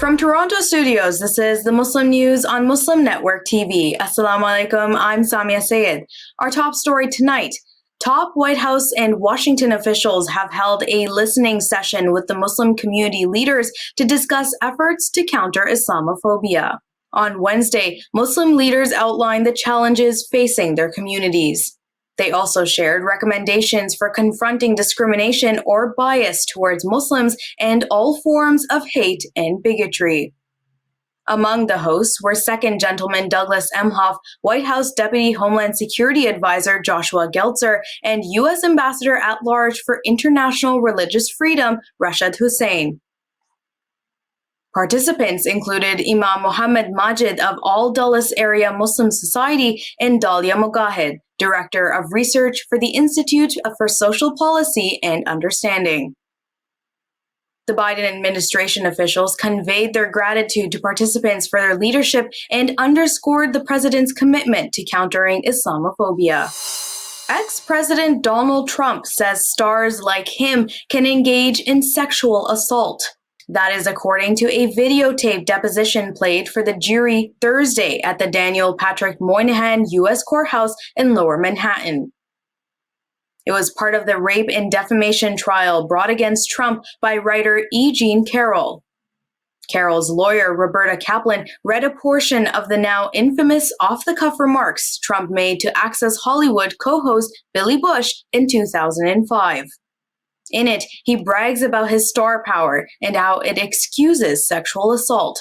From Toronto studios, this is the Muslim News on Muslim Network TV. Assalamu alaikum, I'm Saamiyah Syed. Our top story tonight. Top White House and Washington officials have held a listening session with the Muslim community leaders to discuss efforts to counter Islamophobia. On Wednesday, Muslim leaders outlined the challenges facing their communities. They also shared recommendations for confronting discrimination or bias towards Muslims and all forms of hate and bigotry. Among the hosts were Second Gentleman Douglas Emhoff, White House Deputy Homeland Security Advisor Joshua Geltzer, and U.S. Ambassador at Large for International Religious Freedom, Rashad Hussain. Participants included Imam Muhammad Majid of Al Dulles Area Muslim Society and Dalia Mogahid, Director of Research for the Institute for Social Policy and Understanding. The Biden administration officials conveyed their gratitude to participants for their leadership and underscored the president's commitment to countering Islamophobia. Ex-President Donald Trump says stars like him can engage in sexual assault. That is according to a videotaped deposition played for the jury Thursday at the Daniel Patrick Moynihan U.S. Courthouse in Lower Manhattan. It was part of the rape and defamation trial brought against Trump by writer E. Jean Carroll. Carroll's lawyer, Roberta Kaplan, read a portion of the now infamous off-the-cuff remarks Trump made to Access Hollywood co-host Billy Bush in 2005. In it, he brags about his star power and how it excuses sexual assault.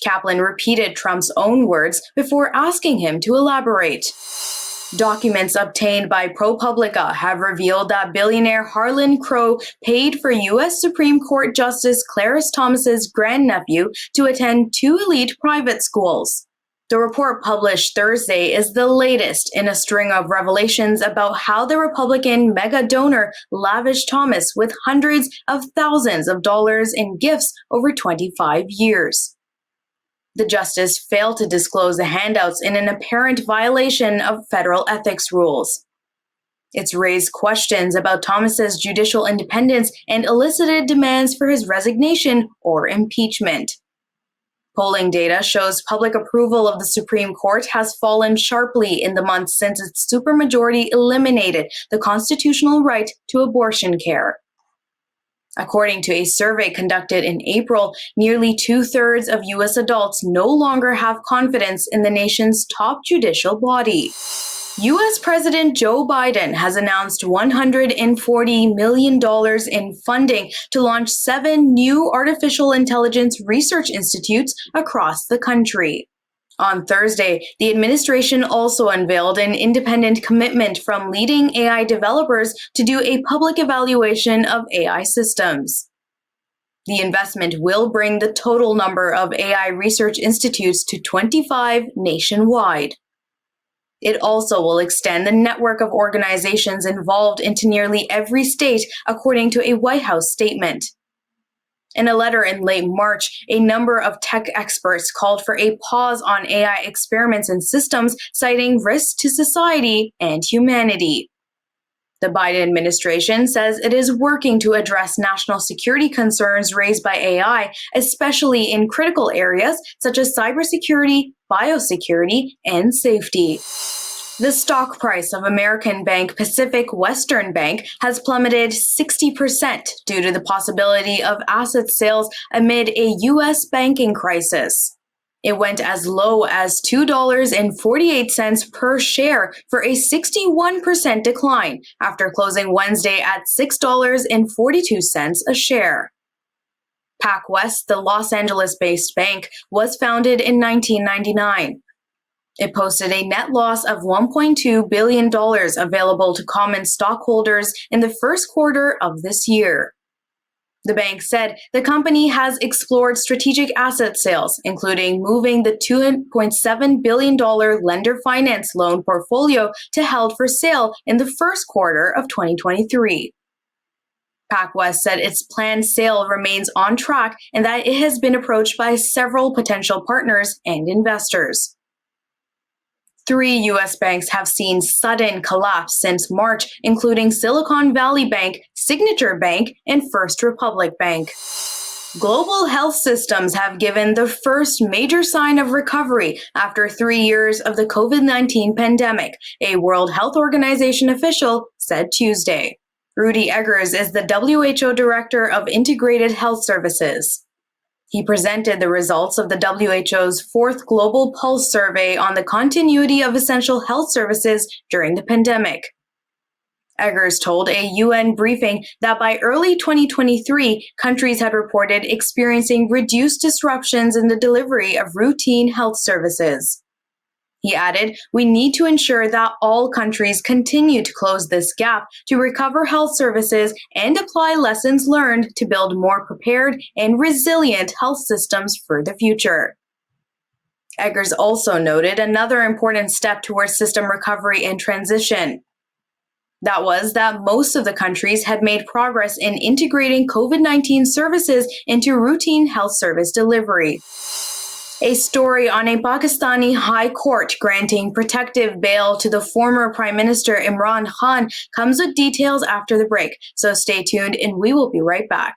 Kaplan repeated Trump's own words before asking him to elaborate. Documents obtained by ProPublica have revealed that billionaire Harlan Crow paid for U.S. Supreme Court Justice Clarence Thomas's grandnephew to attend two elite private schools. The report published Thursday is the latest in a string of revelations about how the Republican mega donor lavished Thomas with hundreds of thousands of dollars in gifts over 25 years. The justice failed to disclose the handouts in an apparent violation of federal ethics rules. It's raised questions about Thomas's judicial independence and elicited demands for his resignation or impeachment. Polling data shows public approval of the Supreme Court has fallen sharply in the months since its supermajority eliminated the constitutional right to abortion care. According to a survey conducted in April, nearly two-thirds of U.S. adults no longer have confidence in the nation's top judicial body. U.S. President Joe Biden has announced $140 million in funding to launch 7 new artificial intelligence research institutes across the country. On Thursday, the administration also unveiled an independent commitment from leading AI developers to do a public evaluation of AI systems. The investment will bring the total number of AI research institutes to 25 nationwide. It also will extend the network of organizations involved into nearly every state, according to a White House statement. In a letter in late March, a number of tech experts called for a pause on AI experiments and systems, citing risks to society and humanity. The Biden administration says it is working to address national security concerns raised by AI, especially in critical areas such as cybersecurity, biosecurity, and safety. The stock price of American bank Pacific Western Bank has plummeted 60% due to the possibility of asset sales amid a U.S. banking crisis. It went as low as $2.48 per share for a 61% decline after closing Wednesday at $6.42 a share. PacWest, the Los Angeles-based bank, was founded in 1999. It posted a net loss of $1.2 billion available to common stockholders in the first quarter of this year. The bank said the company has explored strategic asset sales, including moving the $2.7 billion lender finance loan portfolio to held for sale in the first quarter of 2023. PacWest said its planned sale remains on track and that it has been approached by several potential partners and investors. 3 U.S. banks have seen sudden collapse since March, including Silicon Valley Bank, Signature Bank, and First Republic Bank. Global health systems have given the first major sign of recovery after 3 years of the COVID-19 pandemic, a World Health Organization official said Tuesday. Rudy Eggers is the WHO Director of Integrated Health Services. He presented the results of the WHO's fourth Global Pulse Survey on the continuity of essential health services during the pandemic. Eggers told a UN briefing that by early 2023, countries had reported experiencing reduced disruptions in the delivery of routine health services. He added, "We need to ensure that all countries continue to close this gap to recover health services and apply lessons learned to build more prepared and resilient health systems for the future." Eggers also noted another important step towards system recovery and transition. That was that most of the countries had made progress in integrating COVID-19 services into routine health service delivery. A story on a Pakistani high court granting protective bail to the former Prime Minister Imran Khan comes with details after the break, so stay tuned and we will be right back.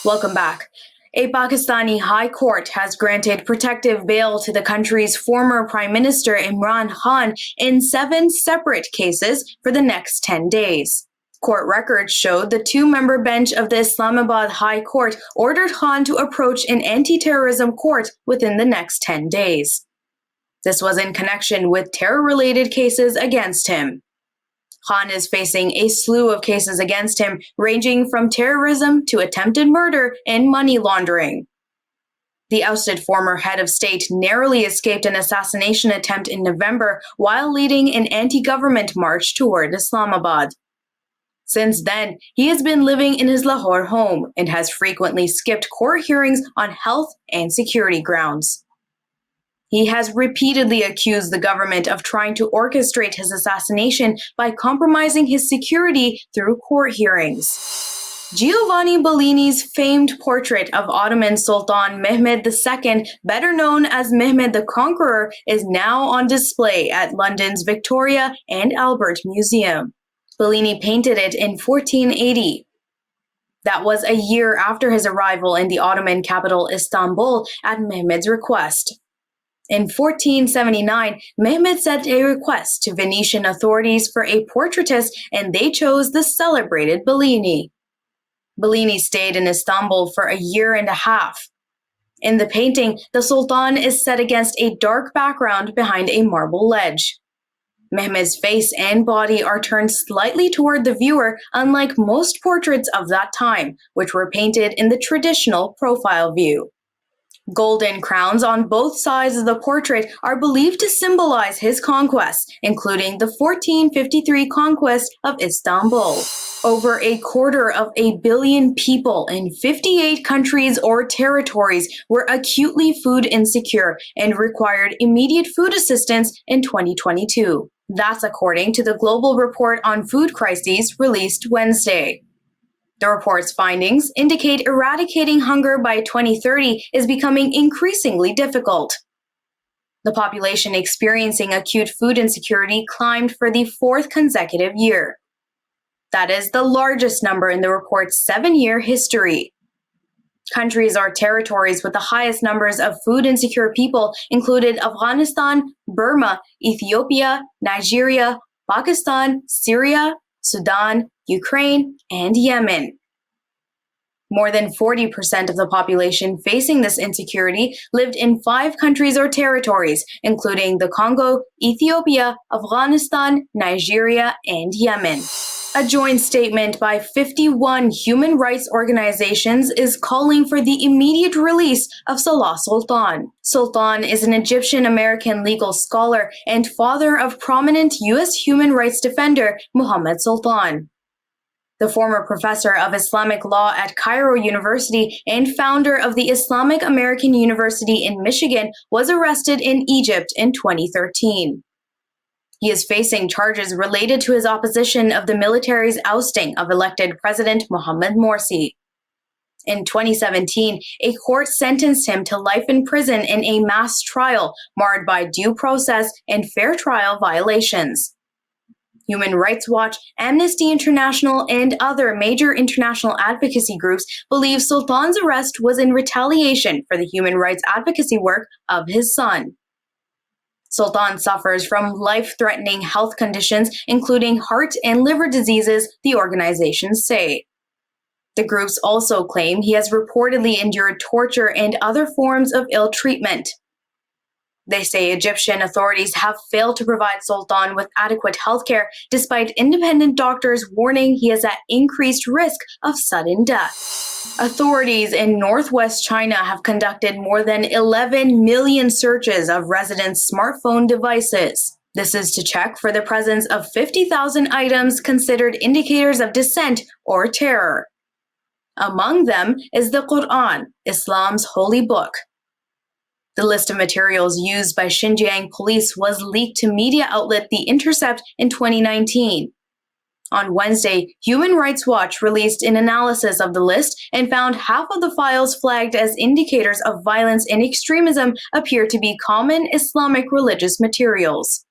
Welcome back. A Pakistani high court has granted protective bail to the country's former Prime Minister Imran Khan in 7 separate cases for the next 10 days. Court records showed the 2-member bench of the Islamabad High Court ordered Khan to approach an anti-terrorism court within the next 10 days. This was in connection with terror-related cases against him. Khan is facing a slew of cases against him, ranging from terrorism to attempted murder and money laundering. The ousted former head of state narrowly escaped an assassination attempt in November while leading an anti-government march toward Islamabad. Since then, he has been living in his Lahore home and has frequently skipped court hearings on health and security grounds. He has repeatedly accused the government of trying to orchestrate his assassination by compromising his security through court hearings. Giovanni Bellini's famed portrait of Ottoman Sultan Mehmet II, better known as Mehmet the Conqueror, is now on display at London's Victoria and Albert Museum. Bellini painted it in 1480. That was a year after his arrival in the Ottoman capital Istanbul at Mehmet's request. In 1479, Mehmet sent a request to Venetian authorities for a portraitist, and they chose the celebrated Bellini. Bellini stayed in Istanbul for a year and a half. In the painting, the Sultan is set against a dark background behind a marble ledge. Mehmet's face and body are turned slightly toward the viewer, unlike most portraits of that time, which were painted in the traditional profile view. Golden crowns on both sides of the portrait are believed to symbolize his conquests, including the 1453 conquest of Istanbul. Over 250 million people in 58 countries or territories were acutely food insecure and required immediate food assistance in 2022. That's according to the Global Report on Food Crises released Wednesday. The report's findings indicate eradicating hunger by 2030 is becoming increasingly difficult. The population experiencing acute food insecurity climbed for the 4th consecutive year. That is the largest number in the report's 7-year history. Countries or territories with the highest numbers of food insecure people included Afghanistan, Burma, Ethiopia, Nigeria, Pakistan, Syria, Sudan, Ukraine, and Yemen. More than 40% of the population facing this insecurity lived in 5 countries or territories, including the Congo, Ethiopia, Afghanistan, Nigeria, and Yemen. A joint statement by 51 human rights organizations is calling for the immediate release of Salah Sultan. Sultan is an Egyptian-American legal scholar and father of prominent U.S. human rights defender Mohammed Sultan. The former professor of Islamic law at Cairo University and founder of the Islamic American University in Michigan was arrested in Egypt in 2013. He is facing charges related to his opposition of the military's ousting of elected President Mohamed Morsi. In 2017, a court sentenced him to life in prison in a mass trial marred by due process and fair trial violations. Human Rights Watch, Amnesty International, and other major international advocacy groups believe Sultan's arrest was in retaliation for the human rights advocacy work of his son. Sultan suffers from life-threatening health conditions, including heart and liver diseases, the organizations say. The groups also claim he has reportedly endured torture and other forms of ill treatment. They say Egyptian authorities have failed to provide Sultan with adequate health care, despite independent doctors warning he is at increased risk of sudden death. Authorities in northwest China have conducted more than 11 million searches of residents' smartphone devices. This is to check for the presence of 50,000 items considered indicators of dissent or terror. Among them is the Quran, Islam's holy book. The list of materials used by Xinjiang police was leaked to media outlet The Intercept in 2019. On Wednesday, Human Rights Watch released an analysis of the list and found half of the files flagged as indicators of violence and extremism appear to be common Islamic religious materials.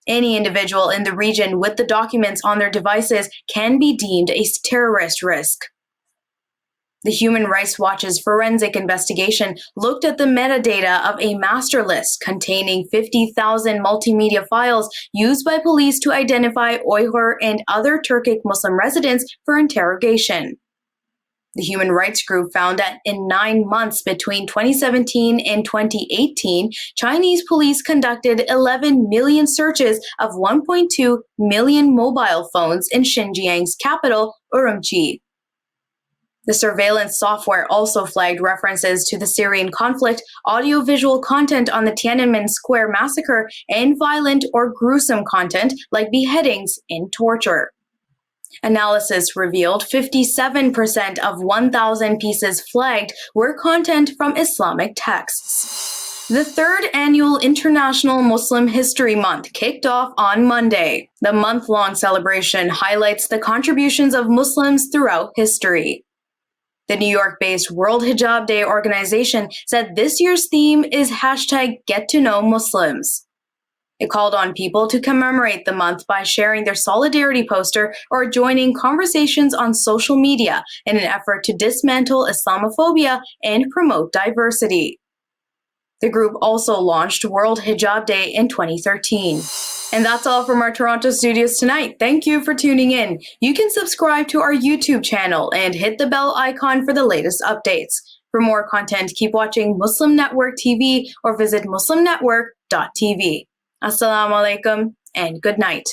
Any individual in the region with the documents on their devices can be deemed a terrorist risk. The Human Rights Watch's forensic investigation looked at the metadata of a master list containing 50,000 multimedia files used by police to identify Uyghur and other Turkic Muslim residents for interrogation. The human rights group found that in 9 months between 2017 and 2018, Chinese police conducted 11 million searches of 1.2 million mobile phones in Xinjiang's capital, Urumqi. The surveillance software also flagged references to the Syrian conflict, audiovisual content on the Tiananmen Square massacre, and violent or gruesome content like beheadings and torture. Analysis revealed 57% of 1,000 pieces flagged were content from Islamic texts. The third annual International Muslim History Month kicked off on Monday. The month-long celebration highlights the contributions of Muslims throughout history. The New York-based World Hijab Day organization said this year's theme is #GetToKnowMuslims. It called on people to commemorate the month by sharing their solidarity poster or joining conversations on social media in an effort to dismantle Islamophobia and promote diversity. The group also launched World Hijab Day in 2013. And that's all from our Toronto studios tonight. Thank you for tuning in. You can subscribe to our YouTube channel and hit the bell icon for the latest updates. For more content, keep watching Muslim Network TV or visit muslimnetwork.tv. Assalamu alaikum and good night.